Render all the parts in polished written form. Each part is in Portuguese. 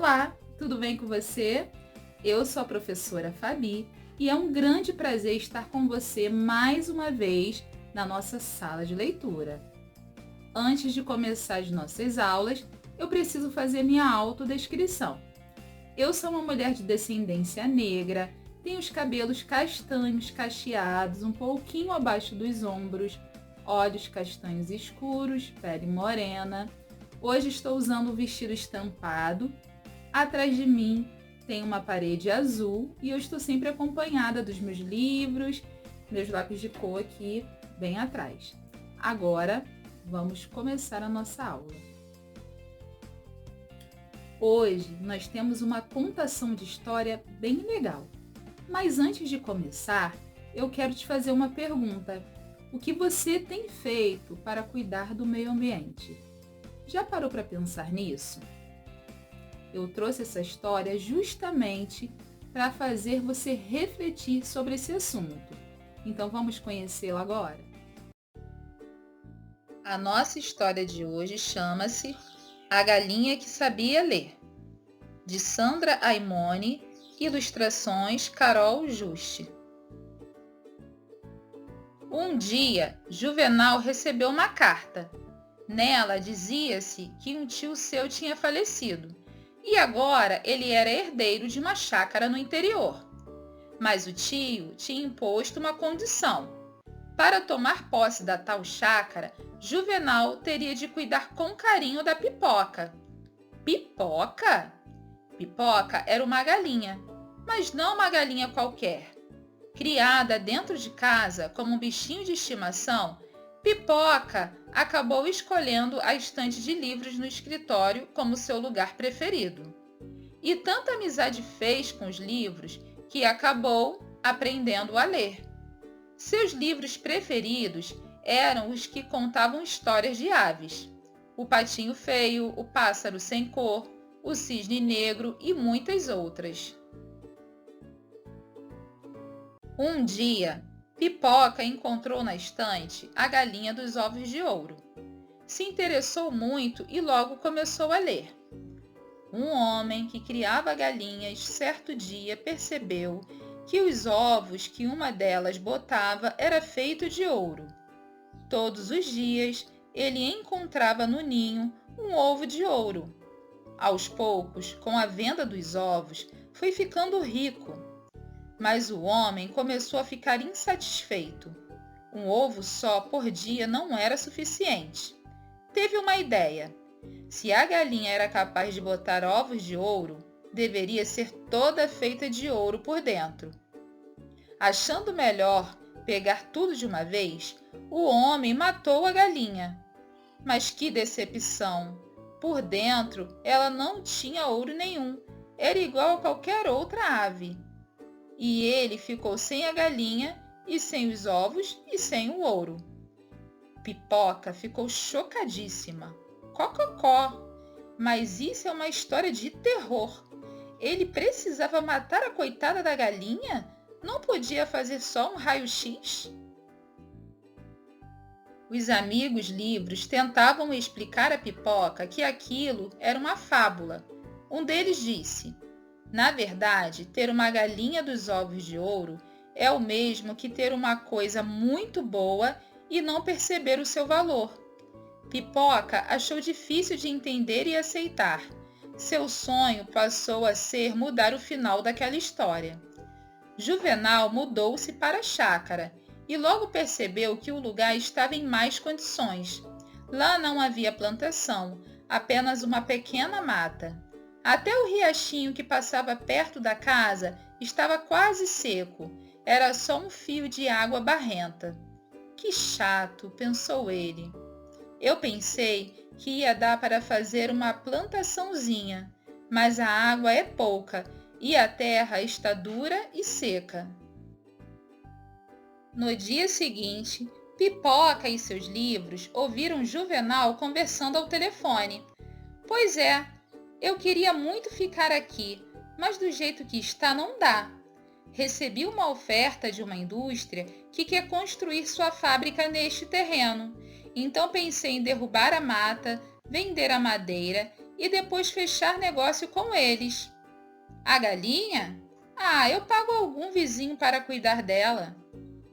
Olá, tudo bem com você? Eu sou a professora Fabi e é um grande prazer estar com você mais uma vez na nossa sala de leitura. Antes de começar as nossas aulas, eu preciso fazer minha autodescrição. Eu sou uma mulher de descendência negra, tenho os cabelos castanhos cacheados, um pouquinho abaixo dos ombros, olhos castanhos escuros, pele morena. Hoje estou usando um vestido estampado. Atrás de mim tem uma parede azul e eu estou sempre acompanhada dos meus livros, meus lápis de cor aqui bem atrás. Agora, vamos começar a nossa aula. Hoje nós temos uma contação de história bem legal. Mas antes de começar, eu quero te fazer uma pergunta. O que você tem feito para cuidar do meio ambiente? Já parou para pensar nisso? Eu trouxe essa história justamente para fazer você refletir sobre esse assunto. Então vamos conhecê-la agora? A nossa história de hoje chama-se A Galinha que Sabia Ler, de Sandra Aimone, ilustrações Carol Juste. Um dia, Juvenal recebeu uma carta. Nela dizia-se que um tio seu tinha falecido e agora ele era herdeiro de uma chácara no interior. Mas o tio tinha imposto uma condição. Para tomar posse da tal chácara, Juvenal teria de cuidar com carinho da Pipoca. Pipoca? Pipoca era uma galinha, mas não uma galinha qualquer. Criada dentro de casa como um bichinho de estimação, Pipoca acabou escolhendo a estante de livros no escritório como seu lugar preferido. E tanta amizade fez com os livros que acabou aprendendo a ler. Seus livros preferidos eram os que contavam histórias de aves. O Patinho Feio, O Pássaro Sem Cor, O Cisne Negro e muitas outras. Um dia, Pipoca encontrou na estante A Galinha dos Ovos de Ouro. Se interessou muito e logo começou a ler. Um homem que criava galinhas certo dia percebeu que os ovos que uma delas botava era feito de ouro. Todos os dias ele encontrava no ninho um ovo de ouro. Aos poucos, com a venda dos ovos, foi ficando rico. Mas o homem começou a ficar insatisfeito. Um ovo só por dia não era suficiente. Teve uma ideia. Se a galinha era capaz de botar ovos de ouro, deveria ser toda feita de ouro por dentro. Achando melhor pegar tudo de uma vez, o homem matou a galinha. Mas que decepção! Por dentro, ela não tinha ouro nenhum. Era igual a qualquer outra ave. E ele ficou sem a galinha, e sem os ovos, e sem o ouro. Pipoca ficou chocadíssima. Cococó! Mas isso é uma história de terror. Ele precisava matar a coitada da galinha? Não podia fazer só um raio-x? Os amigos livres tentavam explicar a Pipoca que aquilo era uma fábula. Um deles disse: na verdade, ter uma galinha dos ovos de ouro é o mesmo que ter uma coisa muito boa e não perceber o seu valor. Pipoca achou difícil de entender e aceitar. Seu sonho passou a ser mudar o final daquela história. Juvenal mudou-se para a chácara e logo percebeu que o lugar estava em más condições. Lá não havia plantação, apenas uma pequena mata. Até o riachinho que passava perto da casa estava quase seco. Era só um fio de água barrenta. Que chato, pensou ele. Eu pensei que ia dar para fazer uma plantaçãozinha, mas a água é pouca e a terra está dura e seca. No dia seguinte, Pipoca e seus livros ouviram Juvenal conversando ao telefone. Pois é, eu queria muito ficar aqui, mas do jeito que está não dá. Recebi uma oferta de uma indústria que quer construir sua fábrica neste terreno. Então pensei em derrubar a mata, vender a madeira e depois fechar negócio com eles. A galinha? Ah, eu pago algum vizinho para cuidar dela.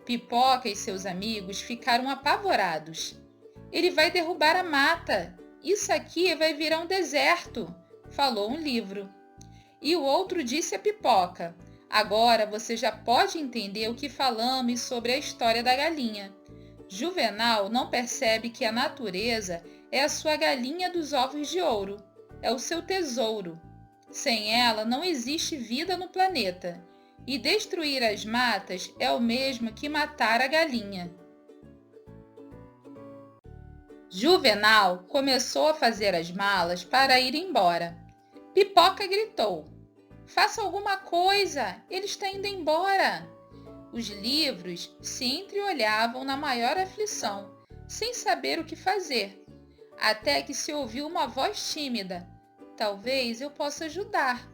Pipoca e seus amigos ficaram apavorados. Ele vai derrubar a mata. Isso aqui vai virar um deserto, falou um livro. E o outro disse a Pipoca: agora você já pode entender o que falamos sobre a história da galinha. Juvenal não percebe que a natureza é a sua galinha dos ovos de ouro, é o seu tesouro. Sem ela não existe vida no planeta, e destruir as matas é o mesmo que matar a galinha. Juvenal começou a fazer as malas para ir embora. Pipoca gritou: faça alguma coisa, ele está indo embora. Os livros se entreolhavam na maior aflição, sem saber o que fazer, até que se ouviu uma voz tímida: talvez eu possa ajudar.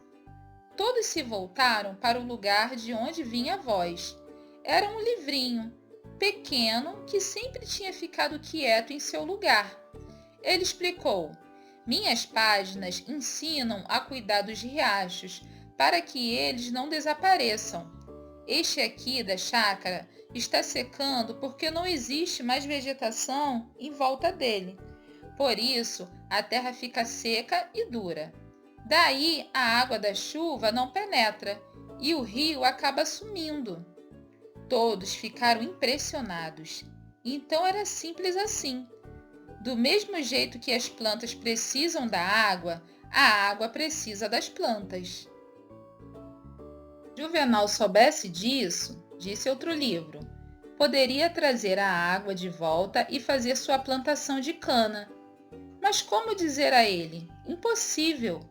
Todos se voltaram para o lugar de onde vinha a voz. Era um livrinho, pequeno, que sempre tinha ficado quieto em seu lugar. Ele explicou: minhas páginas ensinam a cuidar dos riachos, para que eles não desapareçam. Este aqui da chácara está secando porque não existe mais vegetação em volta dele. Por isso, a terra fica seca e dura. Daí, a água da chuva não penetra e o rio acaba sumindo. Todos ficaram impressionados. Então era simples assim. Do mesmo jeito que as plantas precisam da água, a água precisa das plantas. Juvenal soubesse disso, disse outro livro, poderia trazer a água de volta e fazer sua plantação de cana. Mas como dizer a ele? Impossível!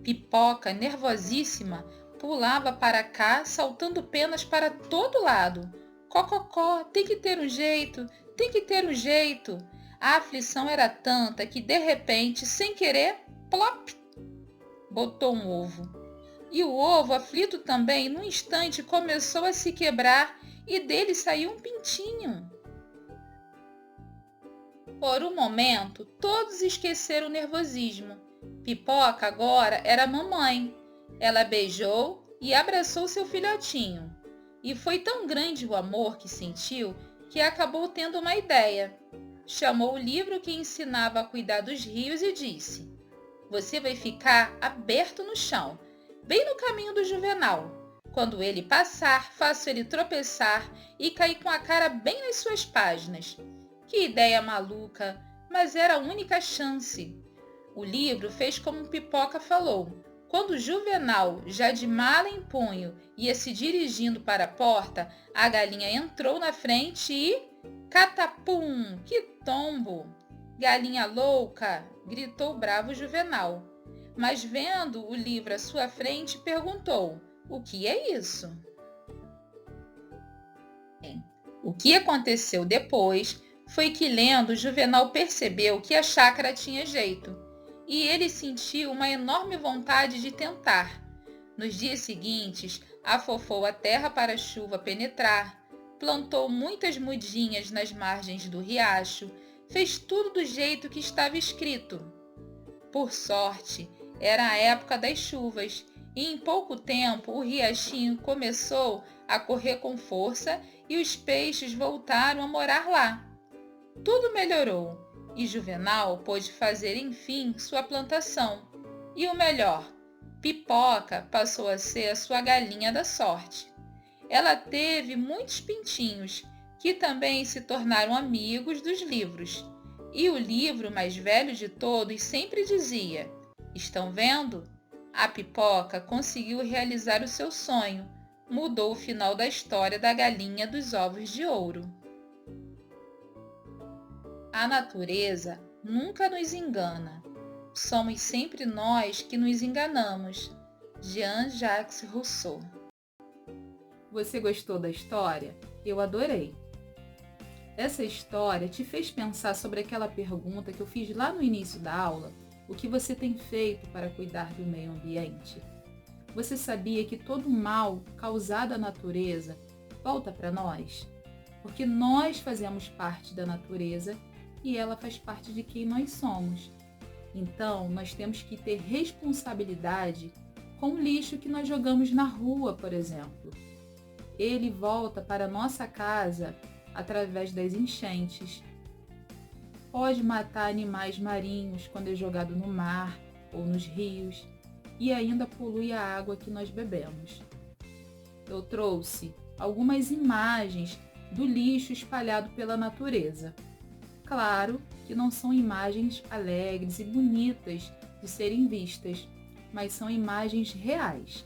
Pipoca, nervosíssima, pulava para cá, saltando penas para todo lado. Cococó, tem que ter um jeito, tem que ter um jeito. A aflição era tanta que, de repente, sem querer, plop, botou um ovo. E o ovo, aflito também, num instante começou a se quebrar e dele saiu um pintinho. Por um momento, todos esqueceram o nervosismo. Pipoca agora era mamãe. Ela beijou e abraçou seu filhotinho. E foi tão grande o amor que sentiu que acabou tendo uma ideia. Chamou o livro que ensinava a cuidar dos rios e disse: você vai ficar aberto no chão, bem no caminho do Juvenal. Quando ele passar, faço ele tropeçar e cair com a cara bem nas suas páginas. Que ideia maluca, mas era a única chance. O livro fez como Pipoca falou. Quando Juvenal, já de mala em punho, ia se dirigindo para a porta, a galinha entrou na frente e... catapum! Que tombo! Galinha louca! Gritou bravo Juvenal. Mas vendo o livro à sua frente, perguntou: o que é isso? O que aconteceu depois foi que, lendo, Juvenal percebeu que a chácara tinha jeito, e ele sentiu uma enorme vontade de tentar. Nos dias seguintes, afofou a terra para a chuva penetrar, plantou muitas mudinhas nas margens do riacho, fez tudo do jeito que estava escrito. Por sorte, era a época das chuvas, e em pouco tempo o riachinho começou a correr com força e os peixes voltaram a morar lá. Tudo melhorou e Juvenal pôde fazer, enfim, sua plantação. E o melhor, Pipoca passou a ser a sua galinha da sorte. Ela teve muitos pintinhos, que também se tornaram amigos dos livros. E o livro mais velho de todos sempre dizia: estão vendo? A Pipoca conseguiu realizar o seu sonho, mudou o final da história da galinha dos ovos de ouro. A natureza nunca nos engana. Somos sempre nós que nos enganamos. Jean-Jacques Rousseau. Você gostou da história? Eu adorei. Essa história te fez pensar sobre aquela pergunta que eu fiz lá no início da aula: o que você tem feito para cuidar do meio ambiente? Você sabia que todo o mal causado à natureza volta para nós? Porque nós fazemos parte da natureza e ela faz parte de quem nós somos. Então, nós temos que ter responsabilidade com o lixo que nós jogamos na rua, por exemplo. Ele volta para a nossa casa através das enchentes. Pode matar animais marinhos quando é jogado no mar ou nos rios e ainda polui a água que nós bebemos. Eu trouxe algumas imagens do lixo espalhado pela natureza. Claro que não são imagens alegres e bonitas de serem vistas, mas são imagens reais.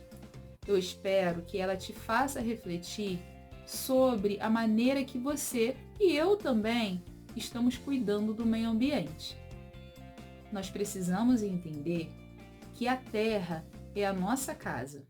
Eu espero que ela te faça refletir sobre a maneira que você e eu também estamos cuidando do meio ambiente. Nós precisamos entender que a Terra é a nossa casa.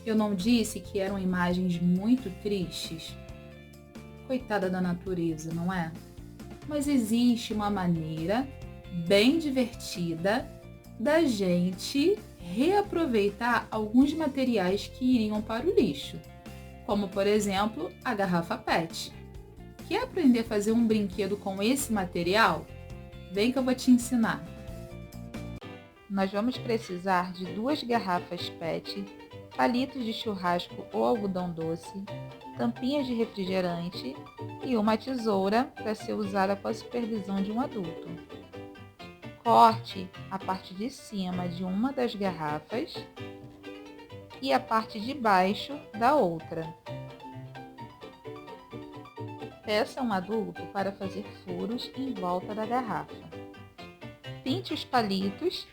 Eu não disse que eram imagens muito tristes? Coitada da natureza, não é? Mas existe uma maneira bem divertida da gente reaproveitar alguns materiais que iriam para o lixo, como por exemplo a garrafa PET. Quer aprender a fazer um brinquedo com esse material? Vem que eu vou te ensinar. Nós vamos precisar de 2 garrafas PET, palitos de churrasco ou algodão doce, tampinhas de refrigerante e uma tesoura para ser usada com a supervisão de um adulto. Corte a parte de cima de uma das garrafas e a parte de baixo da outra. Peça a um adulto para fazer furos em volta da garrafa. Pinte os palitos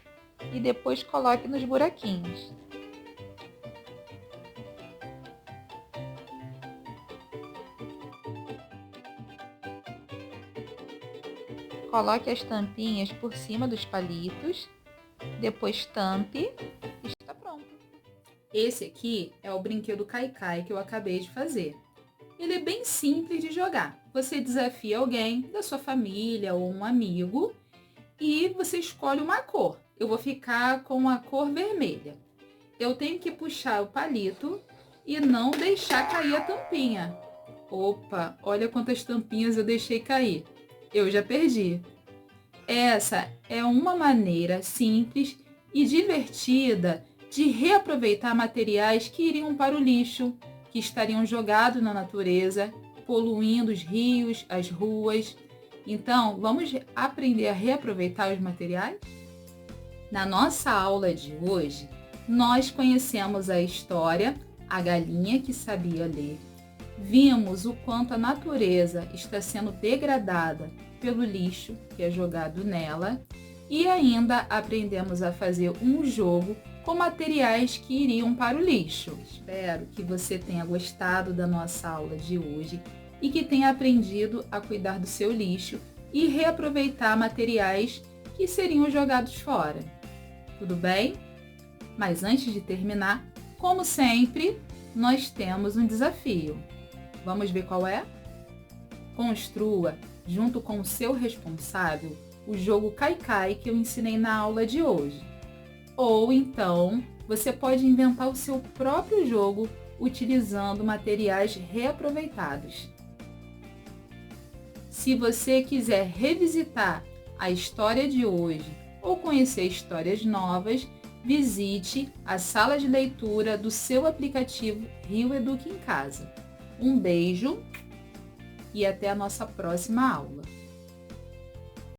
e depois coloque nos buraquinhos. Coloque as tampinhas por cima dos palitos, depois tampe e está pronto. Esse aqui é o brinquedo Cai-Cai que eu acabei de fazer. Ele é bem simples de jogar. Você desafia alguém da sua família ou um amigo e você escolhe uma cor. Eu vou ficar com a cor vermelha. Eu tenho que puxar o palito e não deixar cair a tampinha. Opa, olha quantas tampinhas eu deixei cair. Eu já perdi. Essa é uma maneira simples e divertida de reaproveitar materiais que iriam para o lixo, que estariam jogados na natureza, poluindo os rios, as ruas. Então, vamos aprender a reaproveitar os materiais? Na nossa aula de hoje, nós conhecemos a história A Galinha que Sabia Ler. Vimos o quanto a natureza está sendo degradada pelo lixo que é jogado nela e ainda aprendemos a fazer um jogo com materiais que iriam para o lixo. Espero que você tenha gostado da nossa aula de hoje e que tenha aprendido a cuidar do seu lixo e reaproveitar materiais que seriam jogados fora. Tudo bem? Mas antes de terminar, como sempre, nós temos um desafio. Vamos ver qual é? Construa, junto com o seu responsável, o jogo Cai-Cai que eu ensinei na aula de hoje. Ou então, você pode inventar o seu próprio jogo utilizando materiais reaproveitados. Se você quiser revisitar a história de hoje ou conhecer histórias novas, visite a sala de leitura do seu aplicativo Rio Educa em Casa. Um beijo e até a nossa próxima aula.